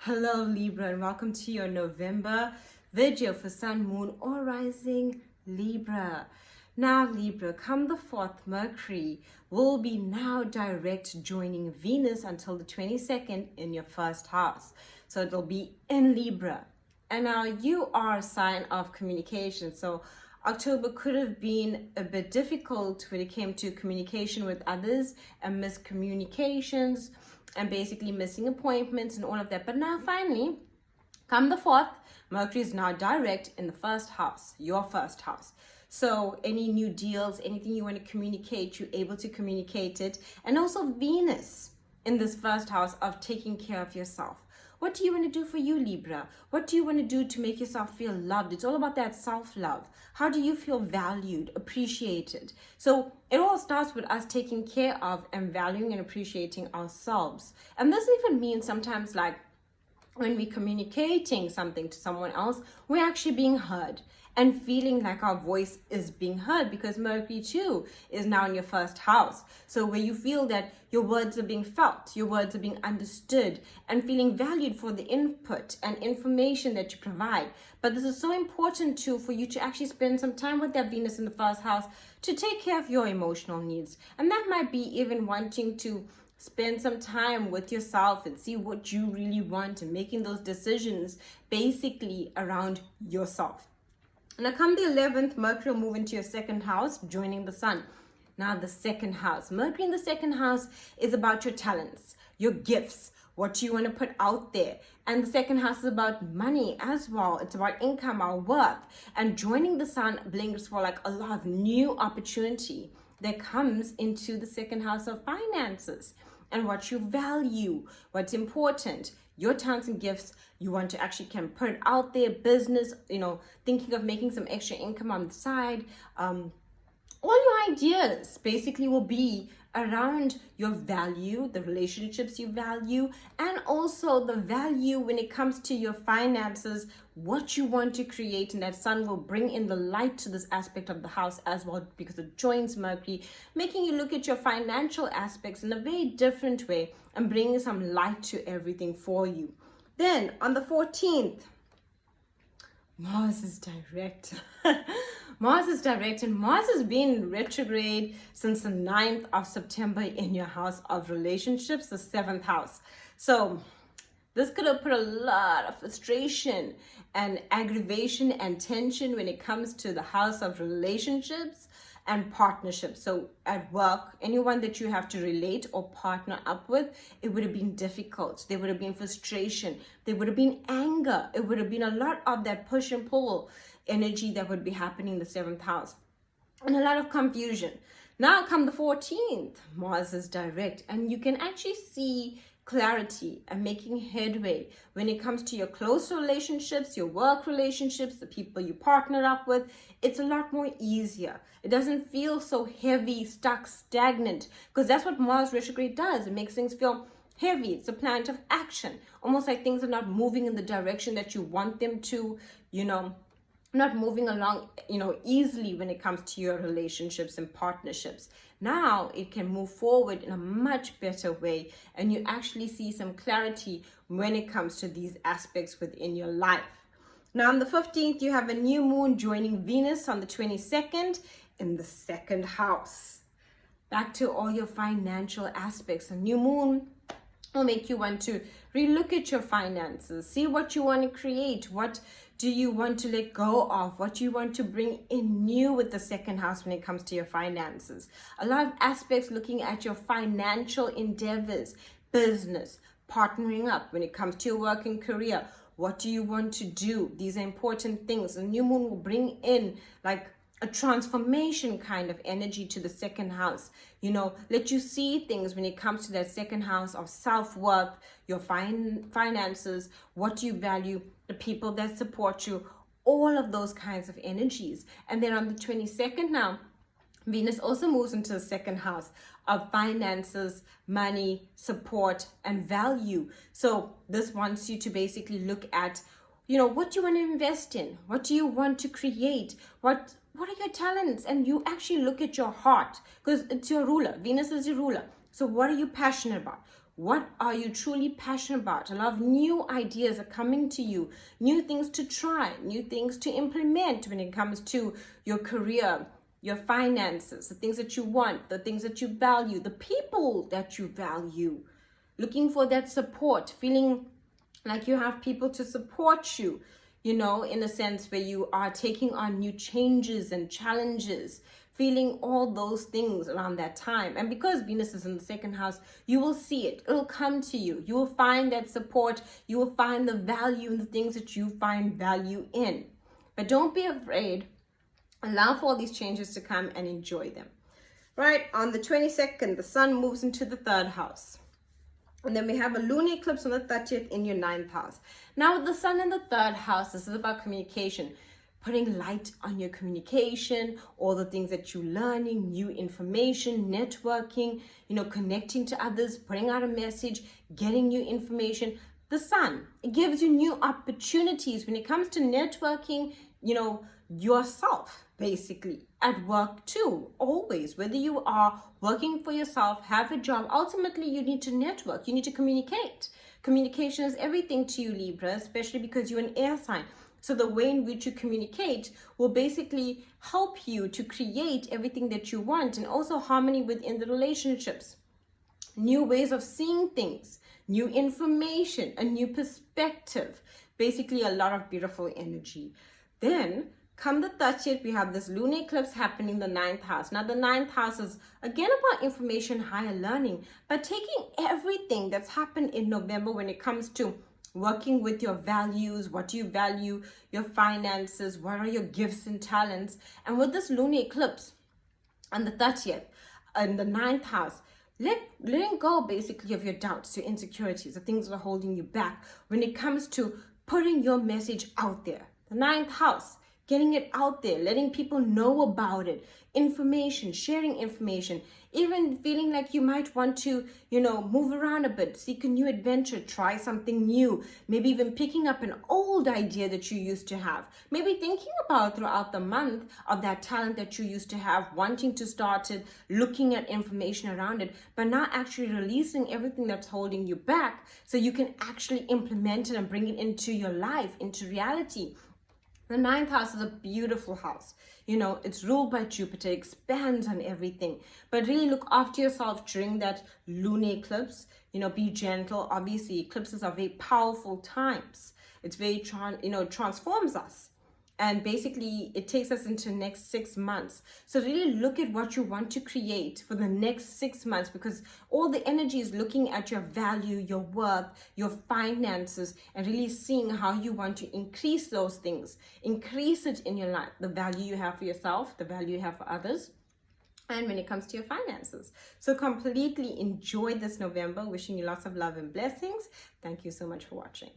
Hello Libra, and welcome to your November video for Sun, Moon or Rising Libra. Now Libra, come the 4th, Mercury will be now direct joining Venus until the 22nd in your first house. So it'll be in Libra. And now you are a sign of communication. So October could have been a bit difficult when it came to communication with others and miscommunications and basically missing appointments and all of that. But now finally, come the 4th, Mercury is now direct in the first house, your first house. So any new deals, anything you want to communicate, you're able to communicate it. And also Venus in this first house of taking care of yourself. What do you want to do for you, Libra? What do you want to do to make yourself feel loved? It's all about that self-love. How do you feel valued, appreciated? So it all starts with us taking care of and valuing and appreciating ourselves. And this even means sometimes like when we're communicating something to someone else, we're actually being heard and feeling like our voice is being heard, because Mercury too is now in your first house. So where you feel that your words are being felt, your words are being understood, and feeling valued for the input and information that you provide. But this is so important too for you to actually spend some time with that Venus in the first house to take care of your emotional needs. And that might be even wanting to spend some time with yourself and see what you really want and making those decisions basically around yourself. Now come the 11th, Mercury will move into your second house, joining the Sun. Now the second house, Mercury in the second house is about your talents, your gifts, what you want to put out there. And the second house is about money as well. It's about income, our worth. And joining the Sun brings for like a lot of new opportunity that comes into the second house of finances and what you value, what's important, your talents and gifts. You want to actually can put it out there, business, thinking of making some extra income on the side. All your ideas basically will be around your value, the relationships you value, and also the value when it comes to your finances, what you want to create. And that Sun will bring in the light to this aspect of the house as well, because it joins Mercury, making you look at your financial aspects in a very different way and bringing some light to everything for you. Then on the 14th, Mars is direct. Mars is direct, and Mars has been retrograde since the 9th of September in your house of relationships, the 7th house. So this could have put a lot of frustration and aggravation and tension when it comes to the house of relationships and partnerships. So at work, anyone that you have to relate or partner up with, it would have been difficult. There would have been frustration. There would have been anger. It would have been a lot of that push and pull energy that would be happening in the 7th house, and a lot of confusion. Now come the 14th, Mars is direct, and you can actually see clarity and making headway when it comes to your close relationships, your work relationships, the people you partner up with. It's a lot more easier. It doesn't feel so heavy, stuck, stagnant, because that's what Mars retrograde does. It makes things feel heavy. It's a planet of action, almost like things are not moving in the direction that you want them to, not moving along, easily when it comes to your relationships and partnerships. Now it can move forward in a much better way, and you actually see some clarity when it comes to these aspects within your life. Now on the 15th, you have a new moon joining Venus on the 22nd in the 2nd house. Back to all your financial aspects. A new moon will make you want to relook at your finances, see what you want to create, what do you want to let go of, what you want to bring in new with the 2nd house when it comes to your finances. A lot of aspects looking at your financial endeavors, business, partnering up when it comes to your work and career. What do you want to do? These are important things. The new moon will bring in like a transformation kind of energy to the 2nd house. Let you see things when it comes to that 2nd house of self-worth, your finances, what you value, the people that support you, all of those kinds of energies. And then on the 22nd now, Venus also moves into the 2nd house of finances, money, support, and value. So this wants you to basically look at, what you want to invest in, what do you want to create, what are your talents, and you actually look at your heart, because it's your ruler. Venus is your ruler. So what are you passionate about? What are you truly passionate about? A lot of new ideas are coming to you, new things to try, new things to implement when it comes to your career, your finances, the things that you want, the things that you value, the people that you value. Looking for that support, feeling like you have people to support you, you know, in a sense where you are taking on new changes and challenges, feeling all those things around that time. And because Venus is in the second house, you will see it. It'll come to you. You will find that support. You will find the value in the things that you find value in. But don't be afraid. Allow for all these changes to come and enjoy them. Right, on the 22nd, the sun moves into the third house. And then we have a lunar eclipse on the 30th in your 9th house. Now with the sun in the third house, this is about communication. Putting light on your communication, all the things that you're learning, new information, networking, you know, connecting to others, putting out a message, getting new information. The sun, it gives you new opportunities when it comes to networking, you know, yourself, basically, at work too, always. Whether you are working for yourself, have a job, ultimately you need to network, you need to communicate. Communication is everything to you, Libra, especially because you're an air sign. So the way in which you communicate will basically help you to create everything that you want, and also harmony within the relationships. New ways of seeing things, new information, a new perspective, basically a lot of beautiful energy. Then come the 30th, we have this lunar eclipse happening in the 9th house. Now the 9th house is again about information, higher learning, but taking everything that's happened in November when it comes to working with your values, what do you value, your finances, what are your gifts and talents. And with this lunar eclipse on the 30th, in the 9th house, letting go basically of your doubts, your insecurities, the things that are holding you back when it comes to putting your message out there. The 9th house, getting it out there, letting people know about it, information, sharing information, even feeling like you might want to, you know, move around a bit, seek a new adventure, try something new, maybe even picking up an old idea that you used to have, maybe thinking about throughout the month of that talent that you used to have, wanting to start it, looking at information around it, but not actually releasing everything that's holding you back so you can actually implement it and bring it into your life, into reality. The 9th house is a beautiful house. You know, it's ruled by Jupiter, it expands on everything. But really look after yourself during that lunar eclipse. You know, be gentle. Obviously, eclipses are very powerful times. It's very, transforms us. And basically, it takes us into the next 6 months. So really look at what you want to create for the next 6 months, because all the energy is looking at your value, your worth, your finances, and really seeing how you want to increase those things. Increase it in your life, the value you have for yourself, the value you have for others, and when it comes to your finances. So completely enjoy this November. Wishing you lots of love and blessings. Thank you so much for watching.